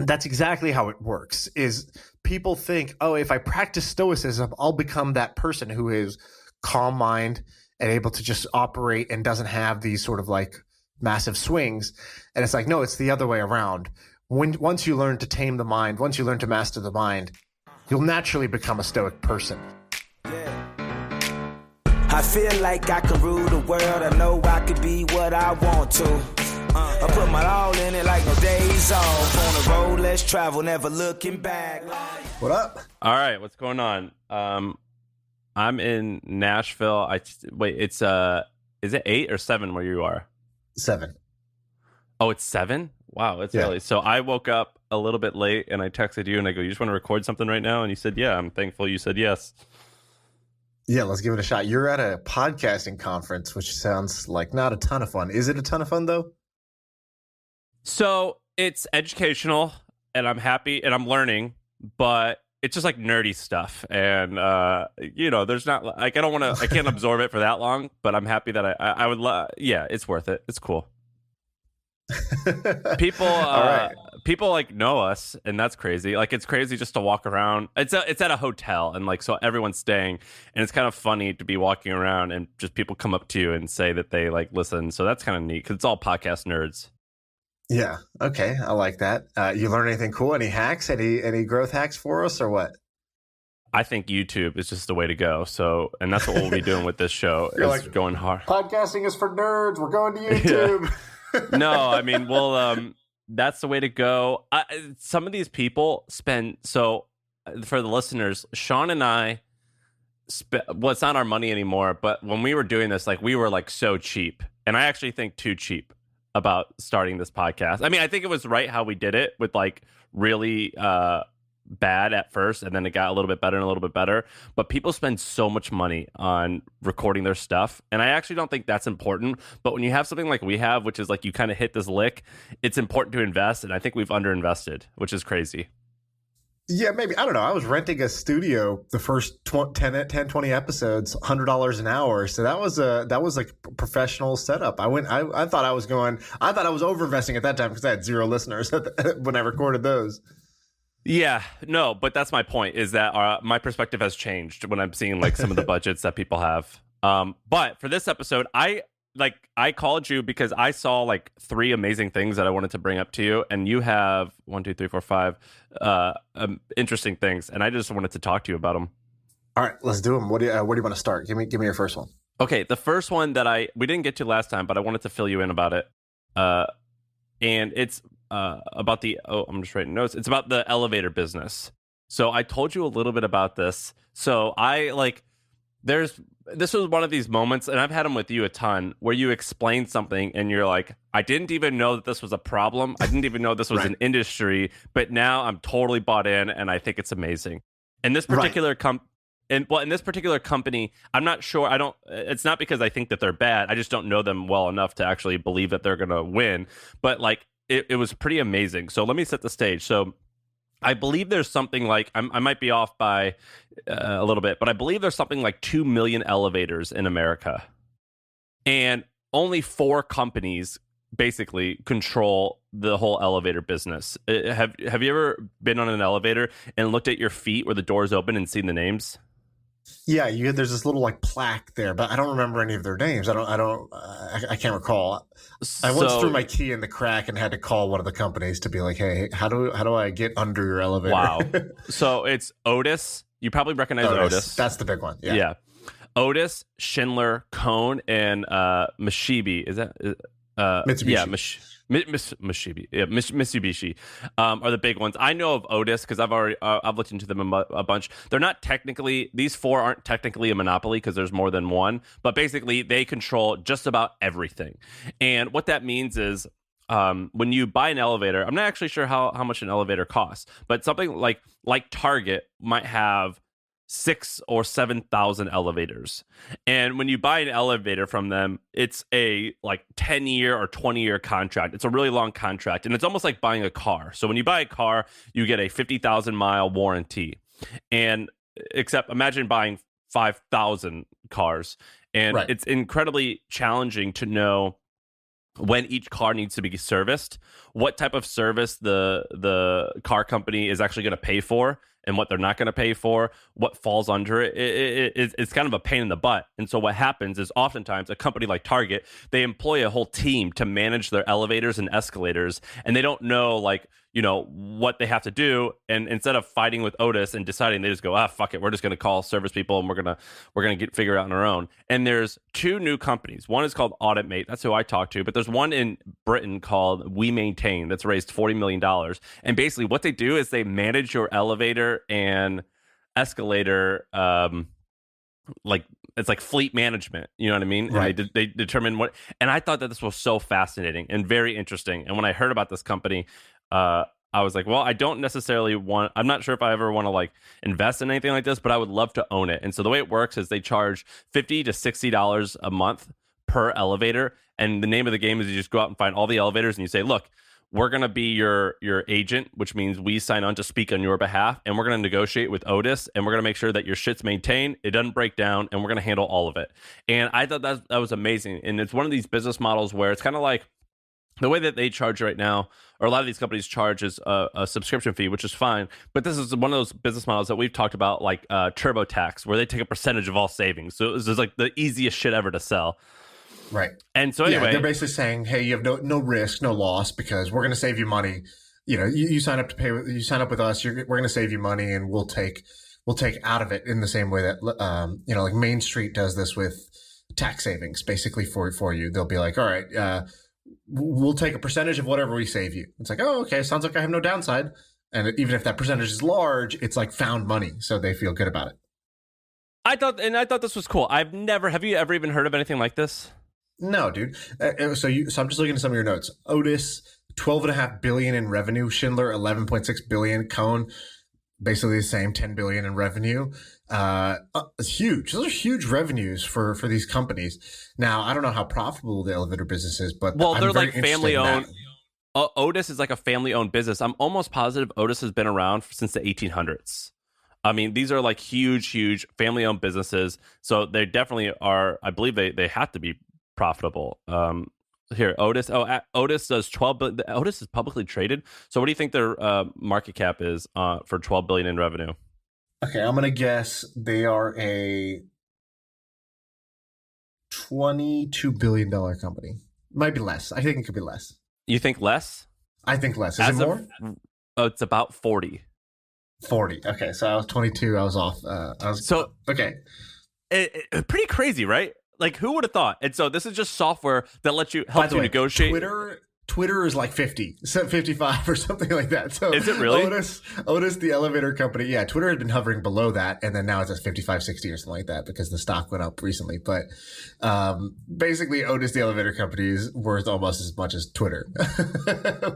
That's exactly how it works. Is people think, oh, if I practice stoicism, I'll become that person who is calm mind and able to just operate and doesn't have these sort of like massive swings. And it's like, no, it's the other way around. Once you learn to tame the mind, once you learn to master the mind, you'll naturally become a stoic person. I feel like I can rule the world. I know I could be what I want to. I put my all in it like no days off. On the road, let's travel, never looking back. What up? All right, what's going on? I'm in Nashville. It's is it 8 or 7 where you are? 7. Oh, it's 7? Wow, it's early. So I woke up a little bit late and I texted you and I go, you just want to record something right now? And you said, yeah. I'm thankful you said yes. Yeah, let's give it a shot. You're at a podcasting conference, which sounds like not a ton of fun. Is it a ton of fun though? So it's educational and I'm happy and I'm learning, but it's just like nerdy stuff. And, there's not like, I can't absorb it for that long, but I'm happy that I would yeah, it's worth it. It's cool. People like know us, and that's crazy. Like, it's crazy just to walk around. It's at a hotel, and like, so everyone's staying, and it's kind of funny to be walking around and just people come up to you and say that they like listen. So that's kind of neat because it's all podcast nerds. Yeah. Okay. I like that. You learn anything cool? Any hacks? Any growth hacks for us, or what? I think YouTube is just the way to go. So, and that's what we'll be doing with this show. You're is like, going hard. Podcasting is for nerds. We're going to YouTube. Yeah. No, I mean, that's the way to go. Some of these people spend, so for the listeners, Shaan and I, well, it's not our money anymore, but when we were doing this, like, we were like so cheap. And I actually think too cheap about starting this podcast. I mean, I think it was right how we did it with like really bad at first, and then it got a little bit better and a little bit better. But people spend so much money on recording their stuff, and I actually don't think that's important. But when you have something like we have, which is like you kind of hit this lick, it's important to invest, and I think we've underinvested, which is crazy. Yeah, maybe. I don't know. I was renting a studio the first 10, 20 episodes, $100 an hour. So that was like a professional setup. I thought I was over-investing at that time because I had 0 listeners when I recorded those. Yeah, no, but that's my point, is that my perspective has changed when I'm seeing like some of the budgets that people have. But for this episode, I called you because I saw like 3 amazing things that I wanted to bring up to you, and you have 1, 2, 3, 4, 5 interesting things, and I just wanted to talk to you about them. All right, let's do them. Where do you want to start? Give me your first one. Okay, the first one that we didn't get to last time, but I wanted to fill you in about it, and it's about I'm just writing notes. It's about the elevator business. So I told you a little bit about this. So this was one of these moments, and I've had them with you a ton, where you explain something and you're like, I didn't even know that this was a problem. I didn't even know this was an industry, but now I'm totally bought in and I think it's amazing. And this particular in this particular company, I'm not sure. It's not because I think that they're bad. I just don't know them well enough to actually believe that they're going to win. But like, it was pretty amazing. So let me set the stage. So I believe there's something like, I might be off by a little bit, but I believe there's something like 2 million elevators in America. And only 4 companies basically control the whole elevator business. Have you ever been on an elevator and looked at your feet where the doors open and seen the names? Yeah, there's this little like plaque there, but I don't remember any of their names. I can't recall. I once threw my key in the crack and had to call one of the companies to be like, "Hey, how do I get under your elevator?" Wow. So it's Otis. You probably recognize Otis. That's the big one. Yeah. Otis, Schindler, Cone, and Mitsubishi. Is that Mitsubishi? Yeah, Mitsubishi. Yeah, Mitsubishi are the big ones. I know of Otis because I've looked into them a bunch. They're not technically, these 4 aren't technically a monopoly because there's more than one, but basically they control just about everything. And what that means is when you buy an elevator, I'm not actually sure how much an elevator costs, but something like Target might have 6,000 or 7,000 elevators. And when you buy an elevator from them, it's a like 10-year or 20-year contract. It's a really long contract. And it's almost like buying a car. So when you buy a car, you get a 50,000-mile warranty. And except imagine buying 5,000 cars. And It's incredibly challenging to know when each car needs to be serviced, what type of service the car company is actually going to pay for and what they're not going to pay for, what falls under it. It's kind of a pain in the butt. And so what happens is oftentimes a company like Target, they employ a whole team to manage their elevators and escalators, and they don't know, like, you know, what they have to do. And instead of fighting with Otis and deciding, they just go, fuck it, we're just going to call service people and we're going to figure it out on our own. And there's two new companies. One is called AuditMate. That's who I talked to. But there's one in Britain called We Maintain that's raised $40 million. And basically what they do is they manage your elevator and escalator, like it's like fleet management, you know what I mean? Right. And they determine what, and I thought that this was so fascinating and very interesting. And when I heard about this company, I was like, well, I don't necessarily I'm not sure if I ever want to like invest in anything like this, but I would love to own it. And so the way it works is they charge $50 to $60 a month per elevator. And the name of the game is you just go out and find all the elevators and you say, look, we're going to be your agent, which means we sign on to speak on your behalf, and we're going to negotiate with Otis, and we're going to make sure that your shit's maintained, it doesn't break down, and we're going to handle all of it. And I thought that was amazing. And it's one of these business models where it's kind of like the way that they charge right now, or a lot of these companies charge, is a subscription fee, which is fine. But this is one of those business models that we've talked about, like TurboTax, where they take a percentage of all savings. So this is like the easiest shit ever to sell. Right. And so anyway, they're basically saying, hey, you have no risk, no loss, because we're going to save you money. You know, you sign up to pay, you sign up with us, we're going to save you money, and we'll take out of it in the same way that, you know, like Main Street does this with tax savings, basically for you. They'll be like, all right, we'll take a percentage of whatever we save you. It's like, oh, okay, sounds like I have no downside. And even if that percentage is large, it's like found money. So they feel good about it. I thought this was cool. Have you ever even heard of anything like this? No, dude. So I'm just looking at some of your notes. Otis, $12.5 billion in revenue. Schindler, $11.6 billion. Cone, basically the same, $10 billion in revenue. It's huge. Those are huge revenues for these companies. Now, I don't know how profitable the elevator business is, but they're like family owned. Otis is like a family owned business. I'm almost positive Otis has been around since the 1800s. I mean, these are like huge family owned businesses. So they definitely are. I believe they have to be profitable. Here, Otis. Otis does 12 billion. Otis is publicly traded. So what do you think their market cap is for 12 billion in revenue? Okay, I'm gonna guess they are a $22 billion company. Might be less. I think it could be less. You think less? I think less. Is it more? It's about 40. 40. Okay, so I was 22. I was off. Okay. Pretty crazy, right? Like, who would have thought? And so this is just software that lets you help you negotiate. Twitter is like 50, 55 or something like that. So is it really? Otis, the elevator company. Yeah, Twitter had been hovering below that, and then now it's at 55, 60 or something like that because the stock went up recently. But basically, Otis, the elevator company, is worth almost as much as Twitter,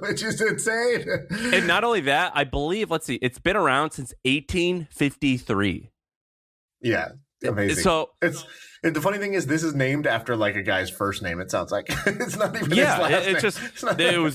which is insane. And not only that, I believe, let's see, it's been around since 1853. Yeah, amazing. So the funny thing is, this is named after like a guy's first name. It sounds like it's not even his last name.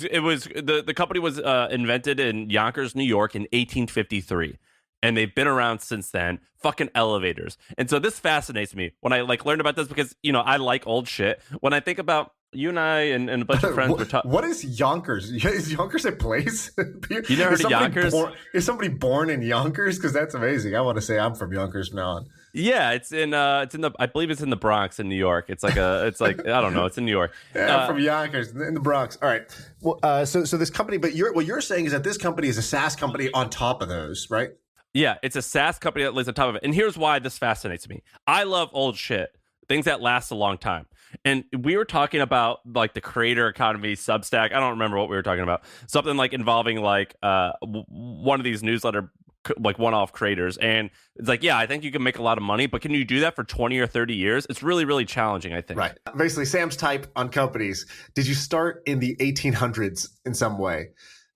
The company was invented in Yonkers, New York, in 1853, and they've been around since then. Fucking elevators, and so this fascinates me when I like learned about this because I like old shit. When I think about you and I and a bunch of friends were talking. What is Yonkers? Is Yonkers a place? You never heard of Yonkers? Is somebody born in Yonkers? Because that's amazing. I want to say I'm from Yonkers from now on. Yeah, it's in the I believe it's in the Bronx in New York. It's like I don't know, it's in New York. Yeah, I'm from Yonkers in the Bronx. All right. Well, so this company, but what you're saying is that this company is a SaaS company on top of those, right? Yeah, it's a SaaS company that lives on top of it. And here's why this fascinates me. I love old shit, things that last a long time. And we were talking about like the creator economy, Substack. I don't remember what we were talking about. Something like involving like one of these newsletter like one-off creators, and it's like, yeah, I think you can make a lot of money, but can you do that for 20 or 30 years? It's really, really challenging, I think. Right. Basically, Sam's type on companies. Did you start in the 1800s in some way?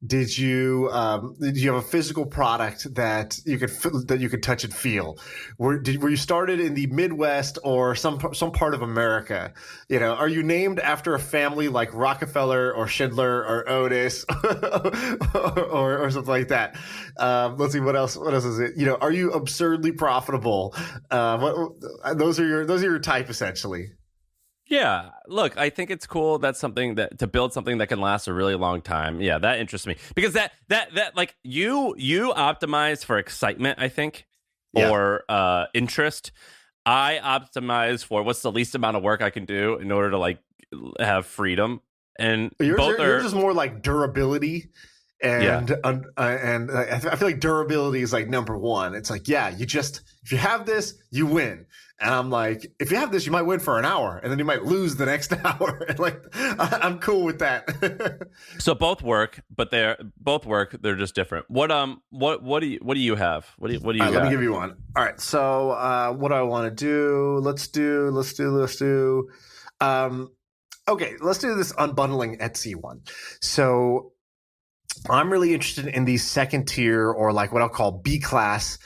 Did you have a physical product that you could touch and feel? Were you started in the Midwest or some part of America? Are you named after a family like Rockefeller or Schindler or Otis or something like that? Let's see, what else is it? Are you absurdly profitable? Those are your type essentially. Yeah, look, I think it's cool. That's something that to build something that can last a really long time. Yeah, that interests me because that like you optimize for excitement, I think, or interest. I optimize for what's the least amount of work I can do in order to like have freedom. And Yours is more like durability. And I feel like durability is like number one. It's like, if you have this, you win. And I'm like, if you have this, you might win for an hour, and then you might lose the next hour. And like, I'm cool with that. So both work, but they're just different. What do you have? What do you got? Let me give you one. All right. So what do I want to do? Let's do. Okay, let's do this unbundling Etsy one. So I'm really interested in these second tier, or like what I'll call B class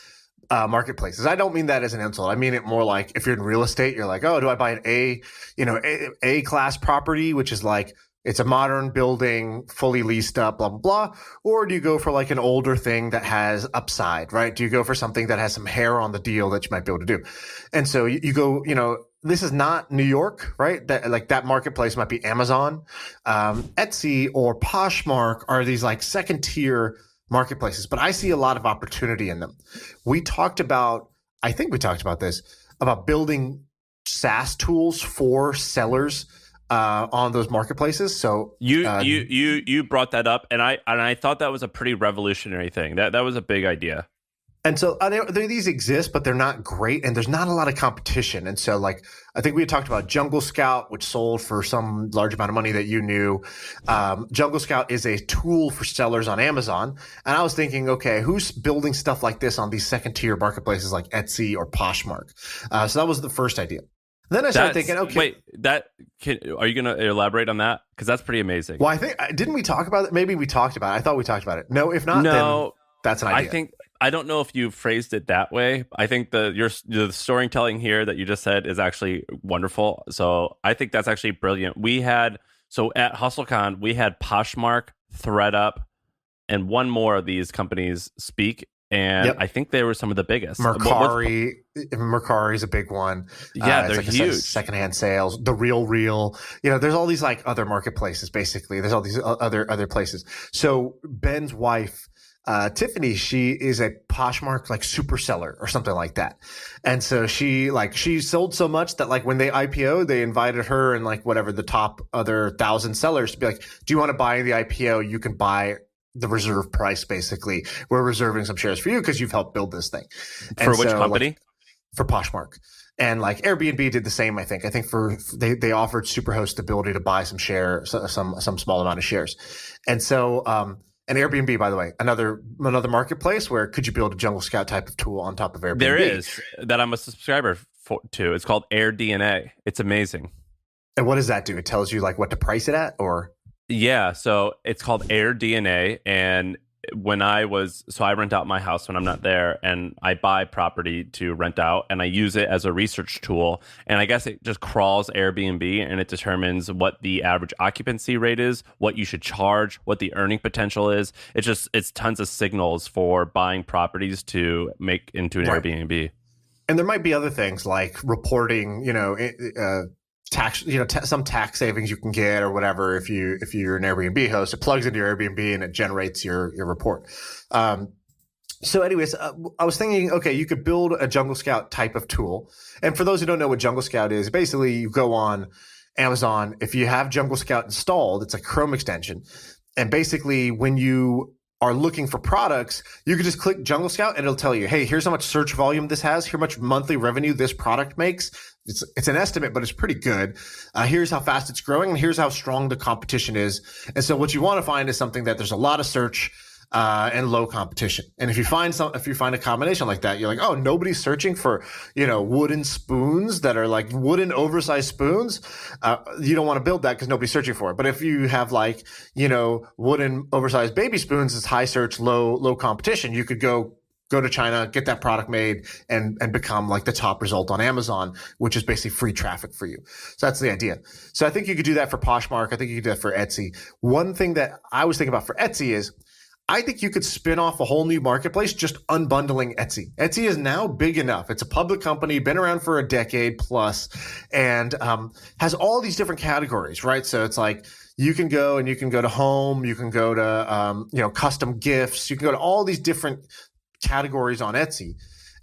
marketplaces. I don't mean that as an insult. I mean it more like if you're in real estate, you're like, oh, do I buy an A class property, which is like it's a modern building, fully leased up, blah, blah, blah. Or do you go for like an older thing that has upside, right? Do you go for something that has some hair on the deal that you might be able to do? And so you go, this is not New York, right? That marketplace might be Amazon. Etsy or Poshmark are these like second tier marketplaces, but I see a lot of opportunity in them. I think we talked about this, about building SaaS tools for sellers on those marketplaces. So you brought that up, and I thought that was a pretty revolutionary thing. That was a big idea. And so these exist, but they're not great, and there's not a lot of competition. And so, like, I think we had talked about Jungle Scout, which sold for some large amount of money that you knew. Jungle Scout is a tool for sellers on Amazon. And I was thinking, okay, who's building stuff like this on these second tier marketplaces like Etsy or Poshmark? So that was the first idea. Then I started thinking, okay. Wait, are you going to elaborate on that? Because that's pretty amazing. Well, didn't we talk about it? Maybe we talked about it. I thought we talked about it. No, if not, then that's an idea. I don't know if you phrased it that way. I think the storytelling here that you just said is actually wonderful. So I think that's actually brilliant. So at HustleCon, we had Poshmark, ThreadUp, and one more of these companies speak. And I think they were some of the biggest. Mercari is a big one. Yeah, they're huge. Secondhand sales, the Real. There's all these like other marketplaces. Basically, there's all these other places. So Ben's wife, Tiffany, she is a Poshmark like super seller or something like that. And so she sold so much that like when they IPO, they invited her and like whatever the top other 1,000 sellers to be like, do you want to buy the IPO? You can buy the reserve price. Basically, we're reserving some shares for you because you've helped build this thing. For which company? For Poshmark. And like Airbnb did the same, I think. I think they offered Superhost the ability to buy some small amount of shares. And so and Airbnb, by the way, another marketplace where could you build a Jungle Scout type of tool on top of Airbnb? There is that I'm a subscriber to. It's called AirDNA. It's amazing. And what does that do? It tells you like what to price it at, or? Yeah, so it's called AirDNA, and I rent out my house when I'm not there, and I buy property to rent out, and I use it as a research tool. And I guess it just crawls Airbnb, and it determines what the average occupancy rate is, what you should charge, what the earning potential is. It's tons of signals for buying properties to make into an Airbnb. And there might be other things like reporting, tax, some tax savings you can get or whatever. If you're an Airbnb host, it plugs into your Airbnb and it generates your report. So anyways, I was thinking, okay, you could build a Jungle Scout type of tool. And for those who don't know what Jungle Scout is, basically you go on Amazon. If you have Jungle Scout installed, it's a Chrome extension. And basically when you are looking for products, you can just click Jungle Scout and it'll tell you, hey, here's how much search volume this has, how much monthly revenue this product makes. It's an estimate, but it's pretty good. Here's how fast it's growing, and here's how strong the competition is. And so what you want to find is something that there's a lot of search and low competition. And if you find a combination like that, you're like, oh, nobody's searching for, wooden spoons that are like wooden oversized spoons. You don't want to build that because nobody's searching for it. But if you have like, wooden oversized baby spoons, it's high search, low competition. You could go to China, get that product made, and become like the top result on Amazon, which is basically free traffic for you. So that's the idea. So I think you could do that for Poshmark. I think you could do that for Etsy. One thing that I was thinking about for Etsy is I think you could spin off a whole new marketplace just unbundling Etsy. Etsy is now big enough. It's a public company, been around for a decade plus, and has all these different categories, right? So it's like you can go to home, you can go to custom gifts, you can go to all these different categories on Etsy,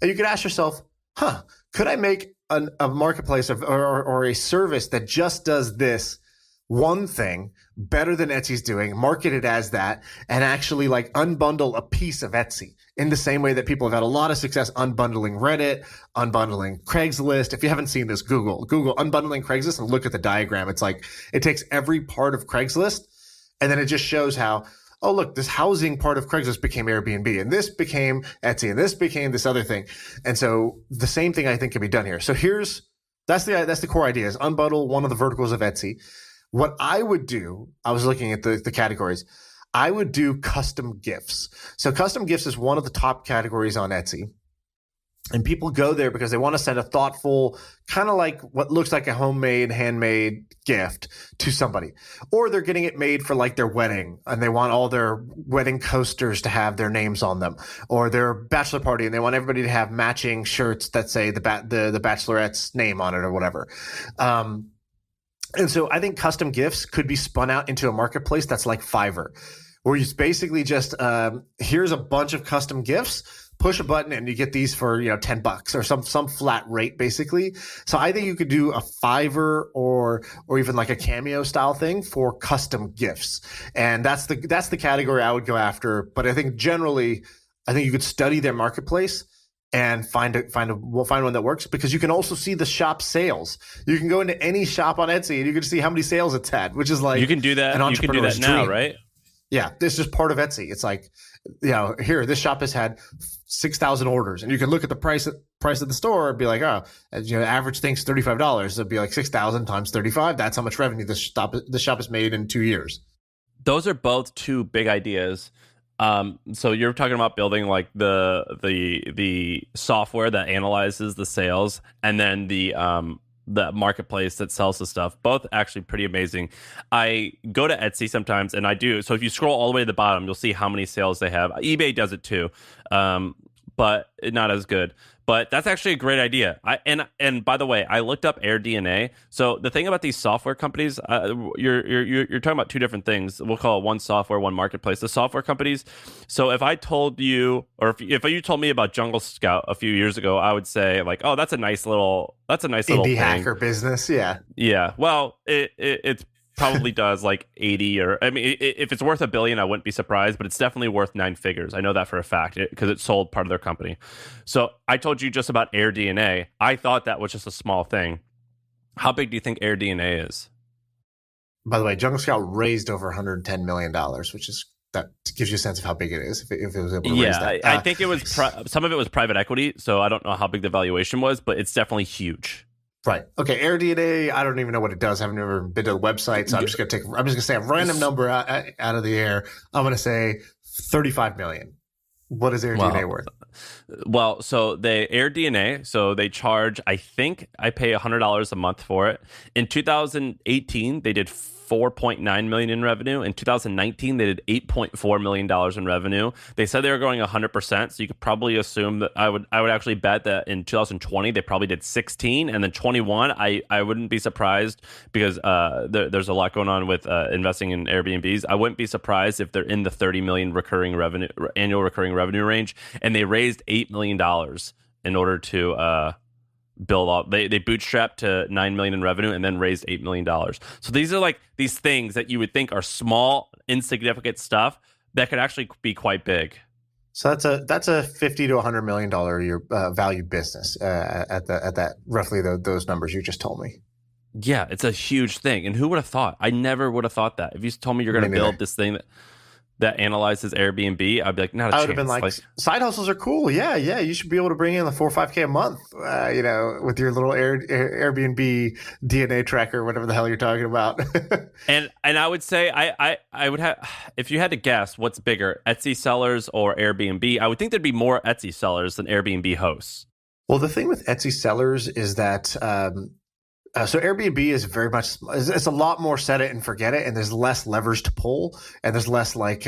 and you could ask yourself, could I make a marketplace or a service that just does this one thing better than Etsy's doing, market it as that, and actually like unbundle a piece of Etsy in the same way that people have had a lot of success unbundling Reddit, unbundling Craigslist. If you haven't seen this, Google unbundling Craigslist and look at the diagram. It's like it takes every part of Craigslist and then it just shows how, oh, look, this housing part of Craigslist became Airbnb and this became Etsy and this became this other thing. And so the same thing I think can be done here. So that's the core idea is unbundle one of the verticals of Etsy. What I would do, I was looking at the categories. I would do custom gifts. So custom gifts is one of the top categories on Etsy. And people go there because they want to send a thoughtful, kind of like what looks like a homemade, handmade gift to somebody. Or they're getting it made for like their wedding and they want all their wedding coasters to have their names on them. Or their bachelor party and they want everybody to have matching shirts that say the bachelorette's name on it or whatever. And so I think custom gifts could be spun out into a marketplace that's like Fiverr, where you basically just here's a bunch of custom gifts, push a button, and you get these for $10 or some flat rate basically. So I think you could do a Fiverr or even like a Cameo style thing for custom gifts, and that's the category I would go after. But I think generally, you could study their marketplace and find one that works, because you can also see the shop sales. You can go into any shop on Etsy and you can see how many sales it's had, which is like you can do that. You can do that now, dream. Right? Yeah, this is just part of Etsy. It's like, here this shop has had 6,000 orders, and you can look at the price of the store and be like, average thing's $35. It'd be like 6,000 times 35. That's how much revenue the shop has made in 2 years. Those are both two big ideas. So you're talking about building like the software that analyzes the sales, and then the marketplace that sells the stuff. Both actually pretty amazing. I go to Etsy sometimes, and I do. So if you scroll all the way to the bottom, you'll see how many sales they have. eBay does it too, but not as good. But that's actually a great idea. And by the way, I looked up AirDNA. So the thing about these software companies, you're talking about two different things. We'll call it one software, one marketplace. The software companies. So if I told you, or if you told me about Jungle Scout a few years ago, I would say like, oh, that's a nice little indie hacker business. Yeah. Yeah. Well, it's probably does like 80 or if it's worth $1 billion, I wouldn't be surprised, but it's definitely worth 9 figures. I know that for a fact because it sold part of their company. So I told you just about AirDNA. I thought that was just a small thing. How big do you think AirDNA is? By the way, Jungle Scout raised over $110 million, which is that gives you a sense of how big it is if it was able to raise that. I think it was some of it was private equity, so I don't know how big the valuation was, but it's definitely huge. Right. Okay. AirDNA, I don't even know what it does. I've never been to the website, so I'm just gonna say a random number out of the air. I'm gonna say 35 million. What is AirDNA worth? Well, so they AirDNA, so they charge. I think I pay $100 a month for it. In 2018, they did $4.9 million in revenue. In 2019, they did $8.4 million in revenue. They said they were growing 100%, so you could probably assume that I would actually bet that in 2020 they probably did 16, and then 21 I wouldn't be surprised because there's a lot going on with investing in Airbnbs. I wouldn't be surprised if they're in the 30 million annual recurring revenue range, and they raised $8 million in order to build all. They bootstrapped to $9 million in revenue and then raised $8 million. So these are like these things that you would think are small, insignificant stuff that could actually be quite big. So that's a $50 to $100 million a year value business at that roughly those numbers you just told me. Yeah, it's a huge thing. And who would have thought? I never would have thought that. If you told me you're going to build this thing that analyzes Airbnb, I'd be like, not a chance. I would have been like, side hustles are cool. Yeah, you should be able to bring in the $4 or $5K a month, with your little Airbnb DNA tracker, whatever the hell you're talking about. and I would say I would have, if you had to guess what's bigger, Etsy sellers or Airbnb, I would think there'd be more Etsy sellers than Airbnb hosts. Well, the thing with Etsy sellers is that so Airbnb is very much, it's a lot more set it and forget it, and there's less levers to pull, and there's less like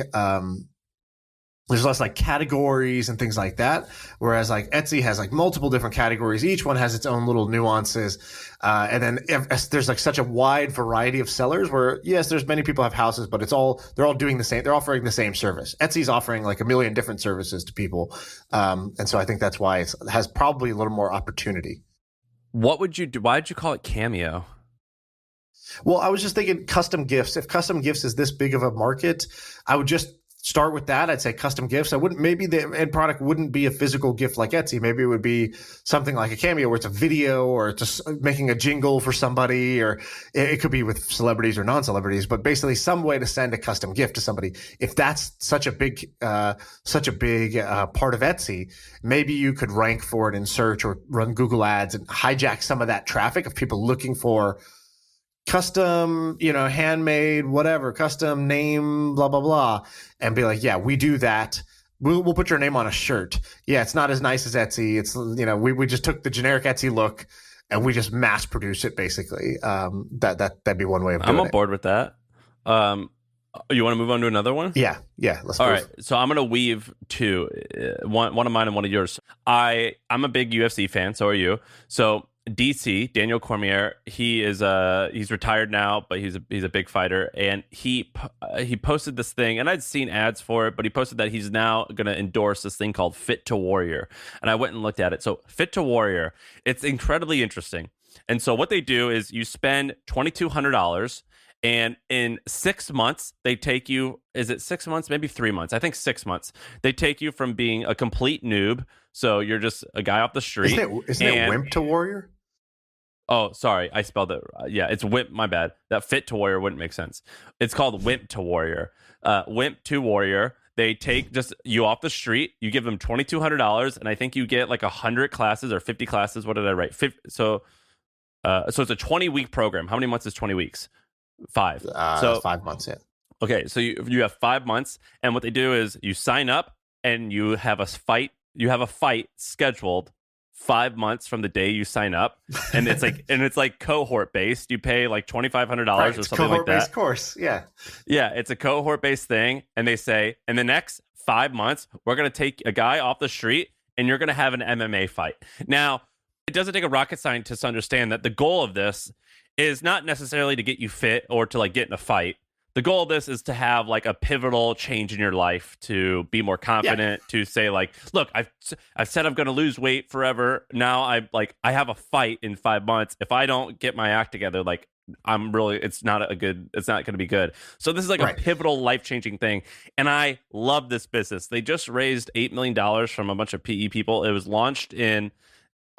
there's less like categories and things like that. Whereas like Etsy has like multiple different categories. Each one has its own little nuances. And then there's like such a wide variety of sellers where, yes, there's many people have houses, but they're all doing the same. They're offering the same service. Etsy's offering like a million different services to people. And so I think that's why it has probably a little more opportunity. What would you do? Why did you call it Cameo? Well, I was just thinking custom gifts. If custom gifts is this big of a market, I would just start with that. I'd say custom gifts. Maybe the end product wouldn't be a physical gift like Etsy. Maybe it would be something like a Cameo where it's a video or just making a jingle for somebody, or it could be with celebrities or non-celebrities, but basically some way to send a custom gift to somebody. If that's such a big part of Etsy, maybe you could rank for it in search or run Google ads and hijack some of that traffic of people looking for custom, handmade, whatever, custom name, blah, blah, blah, and be like, yeah, we do that. We'll put your name on a shirt. Yeah, it's not as nice as Etsy. It's, we just took the generic Etsy look and we just mass produce it basically. That'd be one way of doing it. I'm on board with that. You want to move on to another one? Yeah. Let's All move. right. So I'm going to weave two, one of mine and one of yours. I'm a big UFC fan. So are you. So DC, Daniel Cormier, he's retired now, but he's a big fighter, and he posted this thing, and I'd seen ads for it, but he posted that he's now going to endorse this thing called Fit to Warrior, and I went and looked at it. So Fit to Warrior, it's incredibly interesting, and so what they do is you spend $2,200. And in 6 months, they take you, is it 6 months? Maybe 3 months. I think 6 months. They take you from being a complete noob. So you're just a guy off the street. Isn't it Wimp to Warrior? Oh, sorry. I spelled it. Yeah, it's Wimp. My bad. That Fit to Warrior wouldn't make sense. It's called Wimp to Warrior. Wimp to Warrior. They take just you off the street. You give them $2,200. And I think you get like 100 classes or 50 classes. What did I write? So it's a 20-week program. How many months is 20 weeks? 5. So 5 months, yeah. Okay, so you have 5 months, and what they do is you sign up and you have a fight. You have a fight scheduled 5 months from the day you sign up, and it's like cohort based. You pay like $2,500 or something like that. Cohort-based course, yeah. Yeah, it's a cohort based thing, and they say in the next 5 months we're gonna take a guy off the street and you're gonna have an MMA fight. Now, it doesn't take a rocket scientist to understand that the goal of this is not necessarily to get you fit or to like get in a fight. The goal of this is to have like a pivotal change in your life, to be more confident, to say like, look, I've said I'm going to lose weight forever. Now I have a fight in 5 months. If I don't get my act together, like it's not going to be good. So this is like a pivotal life-changing thing. And I love this business. They just raised $8 million from a bunch of PE people. It was launched in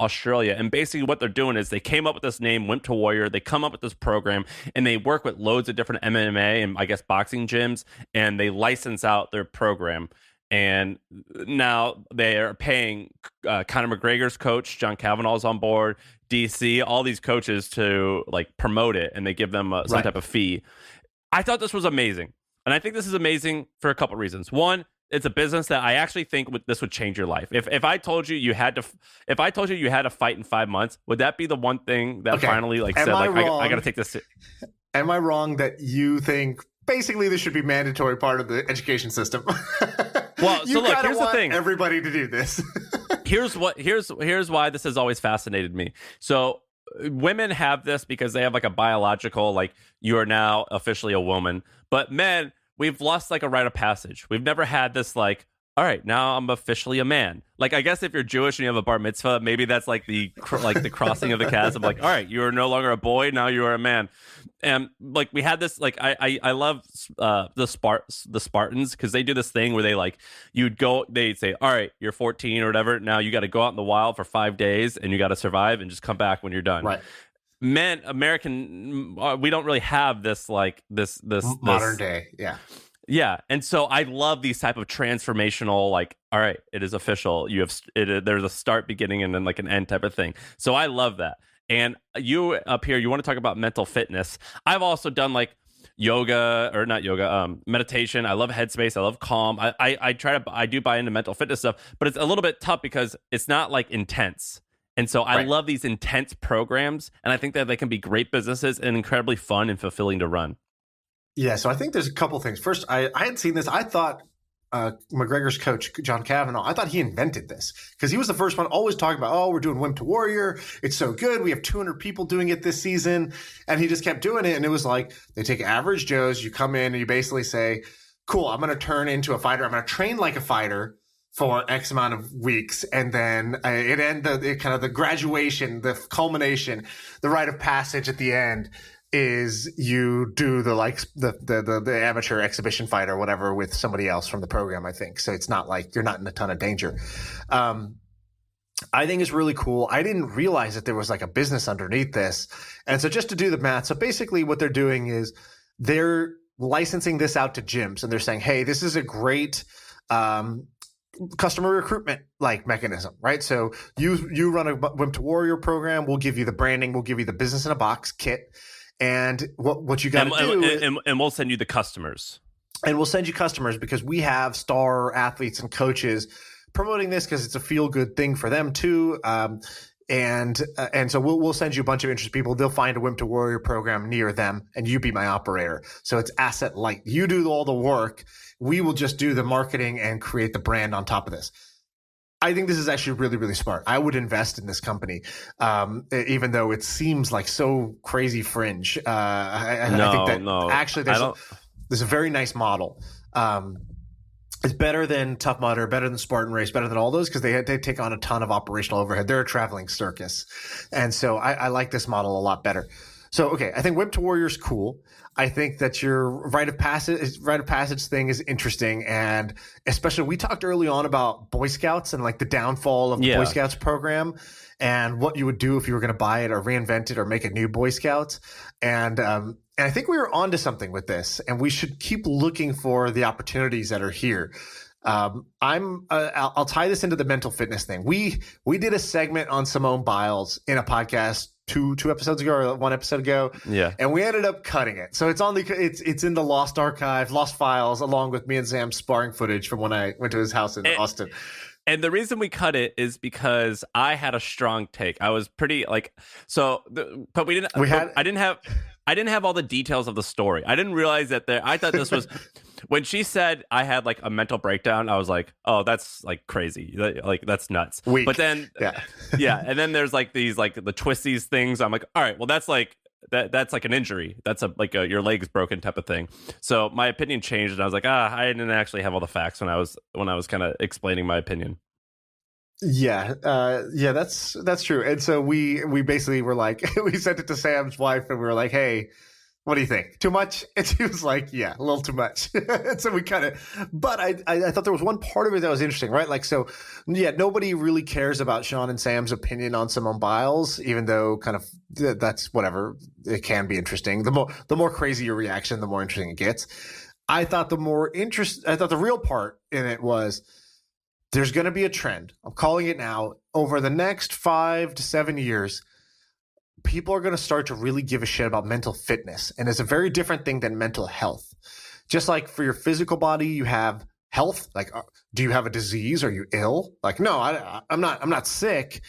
Australia, and basically what they're doing is they came up with this name, Wimp to Warrior. They come up with this program, and they work with loads of different MMA and I guess boxing gyms, and they license out their program. And now they are paying Conor McGregor's coach, John Kavanaugh's on board, DC, all these coaches to like promote it, and they give them some type of fee. I thought this was amazing, and I think this is amazing for a couple of reasons. One, it's a business that I actually think this would change your life. If I told you you had to fight in 5 months, would that be the one thing that finally said like I got to take this? Am I wrong that you think basically this should be mandatory part of the education system? Well, so look, here's the thing. Everybody to do this. Here's why this has always fascinated me. So women have this because they have like a biological, like you are now officially a woman, but men, we've lost like a rite of passage. We've never had this like, all right, now I'm officially a man. Like, I guess if you're Jewish and you have a bar mitzvah, maybe that's like the crossing of the chasm. Like, all right, you are no longer a boy, now you are a man. And like we had this, like I love the Spartans because they do this thing where they'd say, all right, you're 14 or whatever. Now you got to go out in the wild for 5 days and you got to survive and just come back when you're done. Right. Men, American, we don't really have this modern day, yeah. And so I love these type of transformational, like, all right, it is official. There's a start, beginning, and then like an end type of thing. So I love that. And you up here, you want to talk about mental fitness. I've also done like meditation. I love Headspace. I love Calm. I do buy into mental fitness stuff, but it's a little bit tough because it's not like intense. And so I love these intense programs, and I think that they can be great businesses and incredibly fun and fulfilling to run. Yeah, so I think there's a couple things. First, I hadn't seen this. I thought McGregor's coach, John Kavanaugh, I thought he invented this because he was the first one always talking about, oh, we're doing Wimp to Warrior. It's so good. We have 200 people doing it this season. And he just kept doing it. And it was like they take average Joes. You come in and you basically say, cool, I'm going to turn into a fighter. I'm going to train like a fighter for X amount of weeks. And then the graduation, the culmination, the rite of passage at the end is you do the amateur exhibition fight or whatever with somebody else from the program, I think. So it's not like you're not in a ton of danger. I think it's really cool. I didn't realize that there was like a business underneath this. And so just to do the math, so basically what they're doing is they're licensing this out to gyms and they're saying, hey, this is a great customer recruitment like mechanism, right? So you run a Wimp to Warrior program. We'll give you the branding. We'll give you the business in a box kit. And what you got to do and we'll send you the customers. And we'll send you customers because we have star athletes and coaches promoting this because it's a feel good thing for them too. And so we'll send you a bunch of interested people. They'll find a Wimp to Warrior program near them, and you be my operator. So it's asset light. You do all the work. We will just do the marketing and create the brand on top of this. I think this is actually really, really smart. I would invest in this company, even though it seems like so crazy fringe. I think that actually there's a very nice model. It's better than Tough Mudder, better than Spartan Race, better than all those because they take on a ton of operational overhead. They're a traveling circus. And so I like this model a lot better. So, okay, I think Wimp to Warrior is cool. I think that your rite of passage thing is interesting. And especially we talked early on about Boy Scouts and like the downfall of the Boy Scouts program and what you would do if you were going to buy it or reinvent it or make a new Boy Scouts. And I think we were onto something with this, and we should keep looking for the opportunities that are here. I'll tie this into the mental fitness thing. We did a segment on Simone Biles in a podcast two episodes ago or one episode ago. Yeah. And we ended up cutting it. So it's in the lost archive, lost files, along with me and Sam's sparring footage from when I went to his house in Austin. And the reason we cut it is because I had a strong take. I was pretty but we didn't. I didn't have all the details of the story. I didn't realize that I thought this was when she said I had like a mental breakdown. I was like, oh, that's like crazy. Like that's nuts. Weak. But then, yeah. And then there's like these like the twisties things. I'm like, all right, well, that's like that's like an injury. That's your leg's broken type of thing. So my opinion changed, and I was like, I didn't actually have all the facts when I was kind of explaining my opinion. Yeah, that's true. And so we basically were like, we sent it to Sam's wife, and we were like, hey, what do you think? Too much? And she was like, yeah, a little too much. And so we kind of, but I thought there was one part of it that was interesting, right? Like, so yeah, nobody really cares about Shaan and Sam's opinion on Simone Biles, even though kind of that's whatever. It can be interesting. The more crazy your reaction, the more interesting it gets. I thought the real part in it was there's going to be a trend. I'm calling it now. Over the next 5 to 7 years, people are going to start to really give a shit about mental fitness. And it's a very different thing than mental health. Just like for your physical body, you have health. Like, do you have a disease? Are you ill? Like, no, I'm not sick.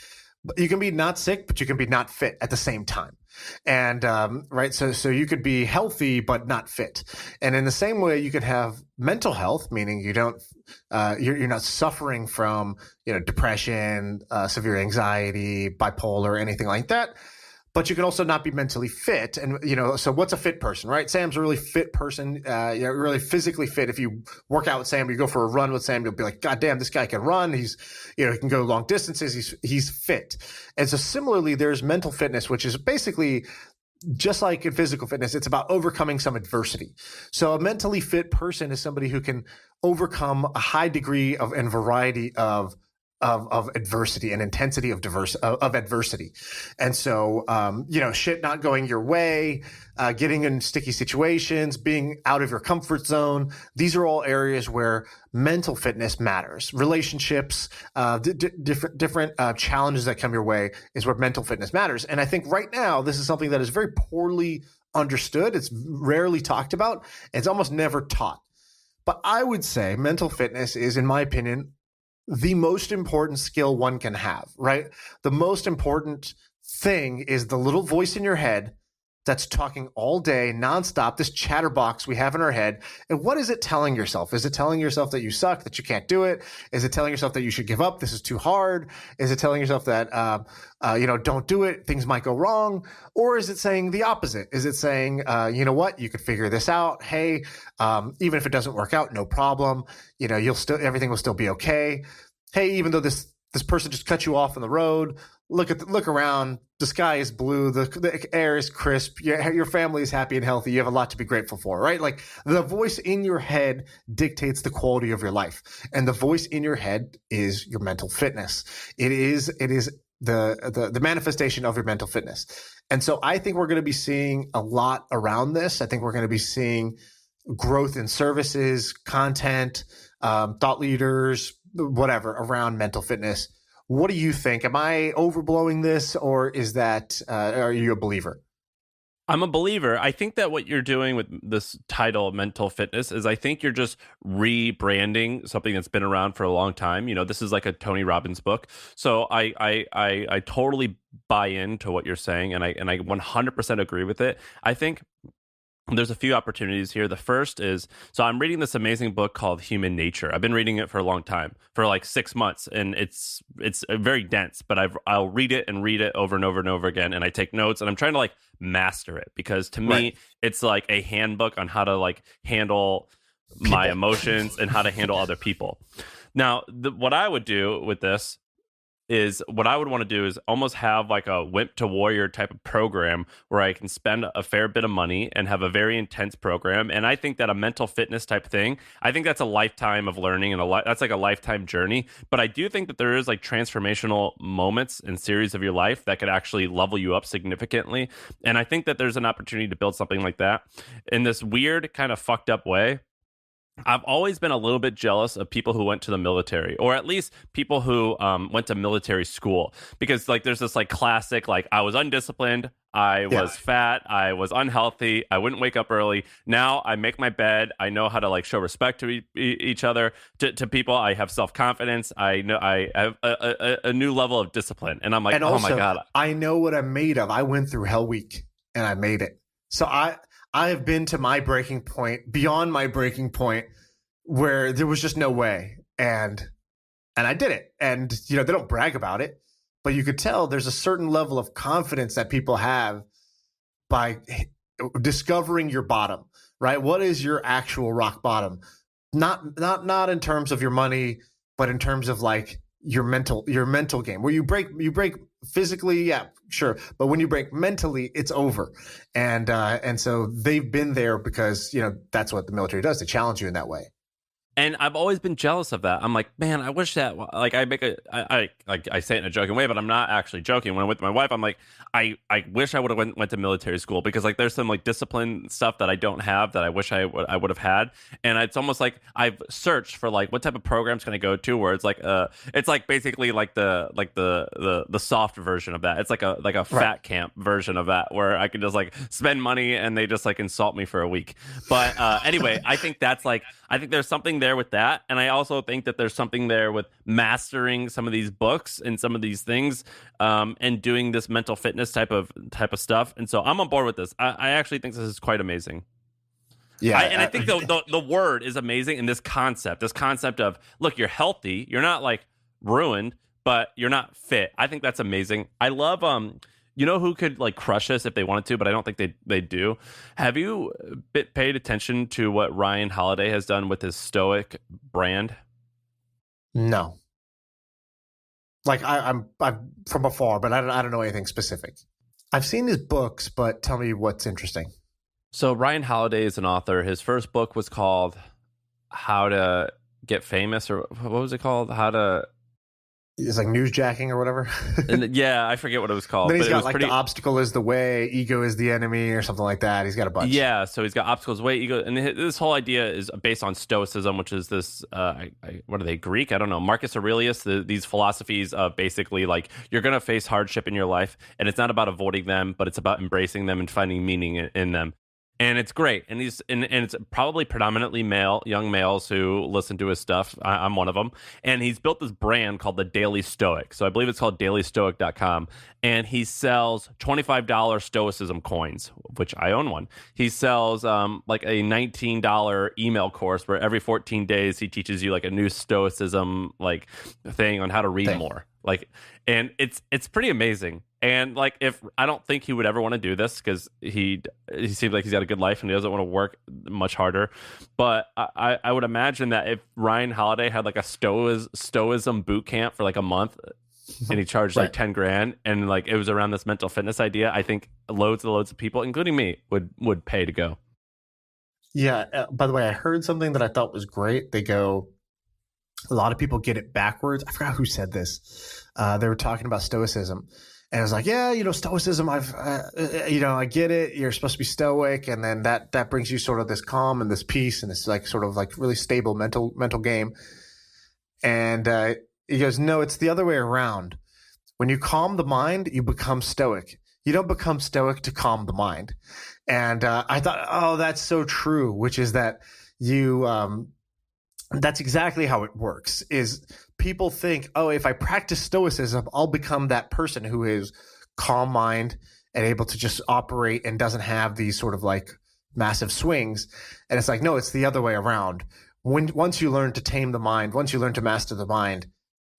But you can be not sick, but you can be not fit at the same time. And right, so you could be healthy but not fit. And in the same way, you could have mental health, meaning you don't, you're not suffering from depression, severe anxiety, bipolar, anything like that. But you can also not be mentally fit. And, so what's a fit person, right? Sam's a really fit person, really physically fit. If you work out with Sam, you go for a run with Sam, you'll be like, God damn, this guy can run. He's, he can go long distances. He's fit. And so similarly, there's mental fitness, which is basically just like in physical fitness, it's about overcoming some adversity. So a mentally fit person is somebody who can overcome a high degree of and variety of adversity and intensity of adversity. And so, shit not going your way, getting in sticky situations, being out of your comfort zone. These are all areas where mental fitness matters. Relationships, different challenges that come your way is where mental fitness matters. And I think right now, this is something that is very poorly understood. It's rarely talked about. It's almost never taught. But I would say mental fitness is, in my opinion, the most important skill one can have, right? The most important thing is the little voice in your head that's talking all day, nonstop, this chatterbox we have in our head. And what is it telling yourself? Is it telling yourself that you suck, that you can't do it? Is it telling yourself that you should give up? This is too hard. Is it telling yourself that, don't do it, things might go wrong? Or is it saying the opposite? Is it saying, you know what, you could figure this out. Hey, even if it doesn't work out, no problem. Everything will still be okay. Hey, even though this person just cut you off on the road, look around. The sky is blue. The air is crisp. Your family is happy and healthy. You have a lot to be grateful for, right? Like, the voice in your head dictates the quality of your life, and the voice in your head is your mental fitness. It is the manifestation of your mental fitness. And so I think we're going to be seeing a lot around this. I think we're going to be seeing growth in services, content, thought leaders, whatever, around mental fitness. What do you think? Am I overblowing this, or is that, are you a believer? I'm a believer. I think that what you're doing with this title, mental fitness, is I think you're just rebranding something that's been around for a long time. This is like a Tony Robbins book. So I totally buy into what you're saying, and I 100% agree with it. I think there's a few opportunities here. The first is, so I'm reading this amazing book called Human Nature. I've been reading it for a long time, for like 6 months, and it's very dense, but I'll read it over and over and over again, and I take notes, and I'm trying to like master it, because to me, it's like a handbook on how to like handle my emotions and how to handle other people. Now, what I would do with this is, what I would want to do is almost have like a Wimp to Warrior type of program where I can spend a fair bit of money and have a very intense program. And I think that a mental fitness type thing, I think that's a lifetime of learning, and that's like a lifetime journey. But I do think that there is like transformational moments and series of your life that could actually level you up significantly. And I think that there's an opportunity to build something like that in this weird kind of fucked up way. I've always been a little bit jealous of people who went to the military, or at least people who went to military school, because like there's this like classic, like, I was undisciplined, I was fat, I was unhealthy, I wouldn't wake up early. Now I make my bed. I know how to like show respect to each other, to people. I have self-confidence. I know I have a new level of discipline, and I'm like, oh my God, I know what I'm made of. I went through Hell Week and I made it. So I have been to my breaking point, beyond my breaking point, where there was just no way. And I did it. And, they don't brag about it, but you could tell there's a certain level of confidence that people have by discovering your bottom, right? What is your actual rock bottom? Not in terms of your money, but in terms of like your mental game, where you break physically, yeah, sure, but when you break mentally, it's over. And so they've been there because that's what the military does. They challenge you in that way. And I've always been jealous of that. I'm like, man, I wish that, like, I say it in a joking way, but I'm not actually joking. When I'm with my wife, I'm like, I wish I would have went to military school, because like there's some like discipline stuff that I don't have that I wish I would have had. And it's almost like I've searched for like, what type of programs can I go to where it's like basically like the soft version of that. It's like a fat camp version of that, where I can just like spend money and they just like insult me for a week. But anyway, I think there's something there with that. And I also think that there's something there with mastering some of these books and some of these things, and doing this mental fitness type of stuff. And so I'm on board with this. I actually think this is quite amazing. Yeah. I think the word is amazing. And this concept of, look, you're healthy, you're not like ruined, but you're not fit. I think that's amazing. I love, who could like crush this if they wanted to, but I don't think they do. Have you paid attention to what Ryan Holiday has done with his Stoic brand? No. Like I'm from afar, but I don't know anything specific. I've seen his books, but tell me what's interesting. So Ryan Holiday is an author. His first book was called How to Get Famous, or what was it called? It's like newsjacking or whatever. And yeah, I forget what it was called. Then he's got like the obstacle is the way, ego is the enemy, or something like that. He's got a bunch. Yeah, so he's got obstacles, way, ego, and this whole idea is based on Stoicism, which is this. What are they, Greek? I don't know. Marcus Aurelius. These philosophies of basically like you're going to face hardship in your life, and it's not about avoiding them, but it's about embracing them and finding meaning in them. and it's great. And and it's probably predominantly young males who listen to his stuff. I'm one of them. And he's built this brand called the Daily Stoic. So I believe it's called dailystoic.com. And he sells $25 Stoicism coins, which I own one. He sells like a $19 email course where every 14 days he teaches you like a new Stoicism like thing on how to read more. Like, and it's pretty amazing. And like, if I don't think he would ever want to do this because he seems like he's got a good life and he doesn't want to work much harder. But I would imagine that if Ryan Holiday had like a Stoicism boot camp for like a month and he charged like 10 grand and like it was around this mental fitness idea, I think loads of people, including me, would pay to go. Yeah. By the way, I heard something that I thought was great. They go, a lot of people get it backwards. I forgot who said this. They were talking about Stoicism. And I was like, yeah, Stoicism, I get it. You're supposed to be stoic. And then that brings you sort of this calm and this peace and this like sort of like really stable mental game. And he goes, no, it's the other way around. When you calm the mind, you become stoic. You don't become stoic to calm the mind. And I thought, oh, that's so true, which is that that's exactly how it works. Is people think, oh, if I practice stoicism, I'll become that person who is calm mind and able to just operate and doesn't have these sort of like massive swings. And it's like, no, it's the other way around. Once you learn to tame the mind, once you learn to master the mind,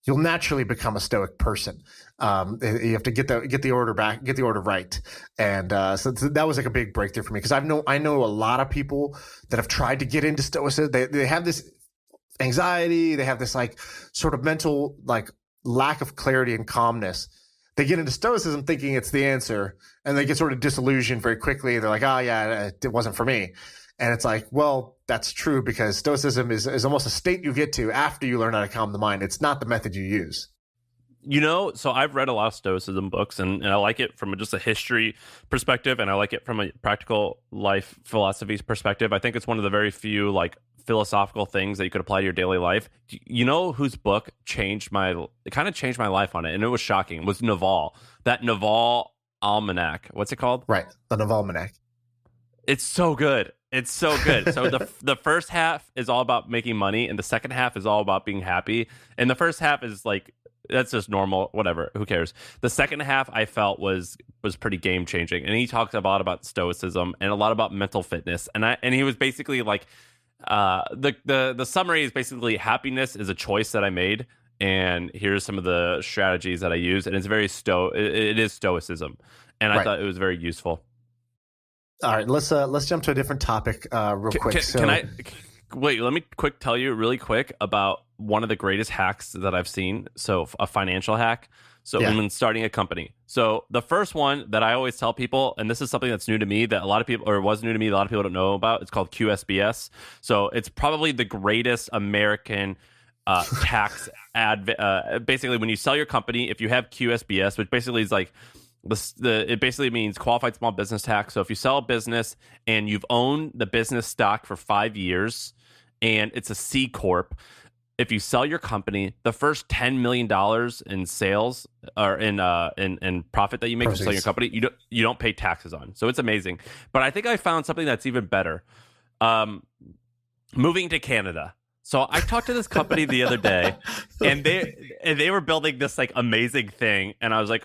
you'll naturally become a stoic person. You have to get the order back, get the order right. And so that was like a big breakthrough for me because I know a lot of people that have tried to get into stoicism. They have this anxiety. They have this like sort of mental like lack of clarity and calmness. They get into stoicism thinking it's the answer, and they get sort of disillusioned very quickly. They're like, oh yeah, it wasn't for me. And it's like, well, that's true because stoicism is almost a state you get to after you learn how to calm the mind. It's not the method you use. So I've read a lot of Stoicism books, and I like it from just a history perspective, and I like it from a practical life philosophy perspective. I think it's one of the very few like philosophical things that you could apply to your daily life. You know whose book changed my life on it, and it was shocking. It was Naval. That Naval Almanac. What's it called? Right, the Naval Almanac. It's so good. It's so good. So the first half is all about making money, and the second half is all about being happy. And the first half is like, that's just normal, whatever, who cares. The second half I felt was pretty game changing, and he talks a lot about stoicism and a lot about mental fitness. And he was basically like, the summary is basically happiness is a choice that I made, and here's some of the strategies that I use, and it's very it is stoicism, and I thought it was very useful. All right, let's jump to a different topic real quick. Can I wait? Let me tell you really quick about one of the greatest hacks that I've seen. So a financial hack. So when starting a company. So the first one that I always tell people, and this is something that's new to me that a lot of people, or was new to me, a lot of people don't know about. It's called QSBS. So it's probably the greatest American tax basically, when you sell your company, if you have QSBS, which basically is like it basically means qualified small business tax. So if you sell a business and you've owned the business stock for 5 years and it's a C corp, if you sell your company, the first $10 million in sales or in profit that you make from selling your company, you don't pay taxes on. So it's amazing. But I think I found something that's even better. Moving to Canada. So I talked to this company the other day, and they were building this like amazing thing, and I was like,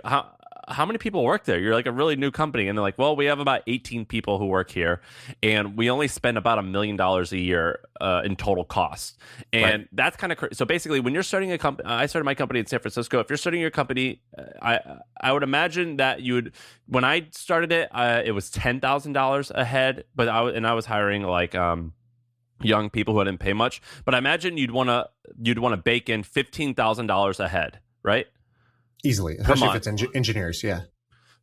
how many people work there? You're like a really new company. And they're like, well, we have about 18 people who work here, and we only spend about $1 million a year in total costs. And that's kind of crazy. So basically, when you're starting a company, I started my company in San Francisco. If you're starting your company, I would imagine that you would, when I started it, it was $10,000 a head, but I was hiring like young people who didn't pay much. But I imagine you'd want to bake in $15,000 a head, right? Easily, especially if it's engineers, yeah.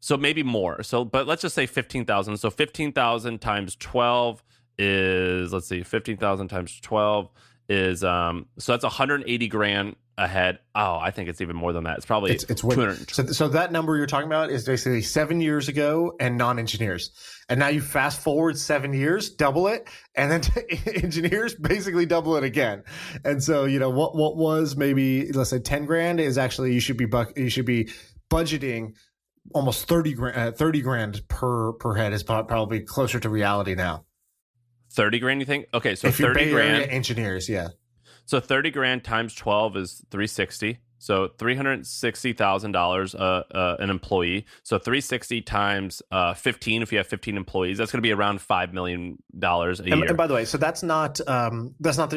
So maybe more. So, but let's just say 15,000. So 15,000 times 12 is, let's see, 15,000 times 12 is so that's 180 grand a head. Oh, I think it's even more than that. It's probably it's 200. So that number you're talking about is basically 7 years ago and non-engineers. And now you fast forward 7 years, double it, and then engineers basically double it again. And so, what was maybe, let's say 10 grand is actually you should be budgeting almost 30 grand per head is probably closer to reality now. 30 grand, you think? Okay, so if 30 grand engineers, yeah. So 30 grand times 12 is 360. So $360,000 an employee. So 360 times 15, if you have 15 employees, that's going to be around $5 million a year. And by the way, so that's not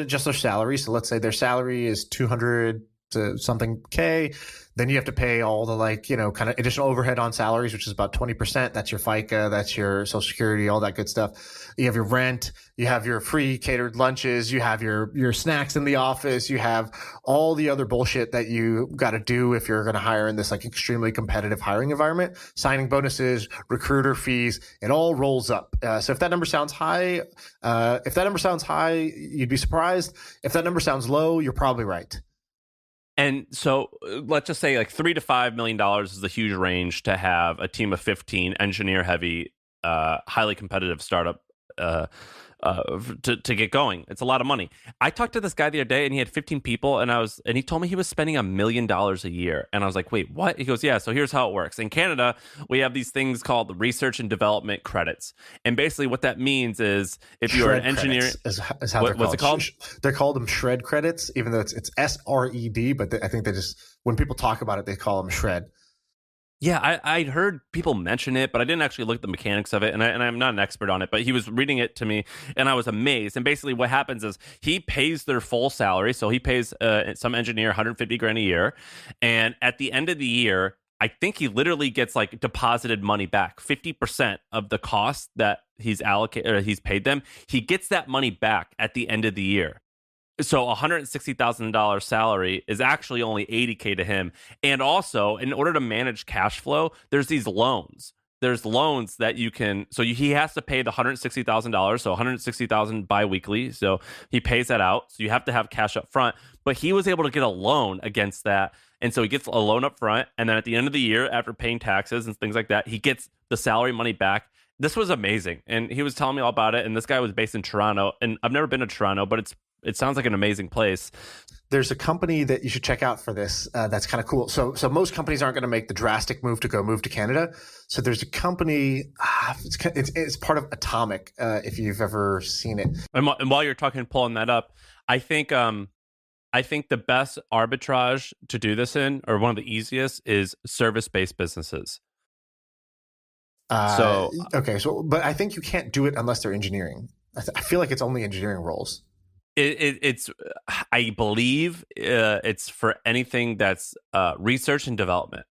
just their salary. So let's say their salary is 200 to something K. Then you have to pay all the kind of additional overhead on salaries, which is about 20%. That's your FICA, that's your Social Security, all that good stuff. You have your rent, you have your free catered lunches, you have your snacks in the office, you have all the other bullshit that you got to do if you're going to hire in this extremely competitive hiring environment. Signing bonuses, recruiter fees, it all rolls up. So if that number sounds high, you'd be surprised. If that number sounds low, you're probably right. And so let's just say $3 to $5 million is a huge range to have a team of 15 engineer heavy, highly competitive startup to get going. It's a lot of money. I talked to this guy the other day and he had 15 people and he told me he was spending $1 million a year. And I was like, wait, what? He goes, yeah, so here's how it works. In Canada, we have these things called research and development credits. And basically what that means is if you're an engineer, is how what's it called? They're called them SRED credits, even though it's SRED, but I think when people talk about it, they call them SRED. Yeah, I'd heard people mention it, but I didn't actually look at the mechanics of it, and I'm not an expert on it, but he was reading it to me, and I was amazed. And basically what happens is he pays their full salary, so he pays some engineer 150 grand a year, and at the end of the year, I think he literally gets deposited money back, 50% of the cost that he's paid them. He gets that money back at the end of the year. So $160,000 salary is actually only $80K to him. And also, in order to manage cash flow, there's these loans. There's loans that you can, so he has to pay the $160,000, so $160,000 biweekly. So he pays that out. So you have to have cash up front. But he was able to get a loan against that. And so he gets a loan up front. And then at the end of the year, after paying taxes and things like that, he gets the salary money back. This was amazing. And he was telling me all about it. And this guy was based in Toronto. And I've never been to Toronto, but it sounds like an amazing place. There's a company that you should check out for this. That's kind of cool. So most companies aren't going to make the drastic move to Canada. So there's a company. It's part of Atomic. If you've ever seen it. And while you're pulling that up, I think the best arbitrage to do this in, or one of the easiest, is service-based businesses. But I think you can't do it unless they're engineering. I feel like it's only engineering roles. It's I believe it's for anything that's research and development,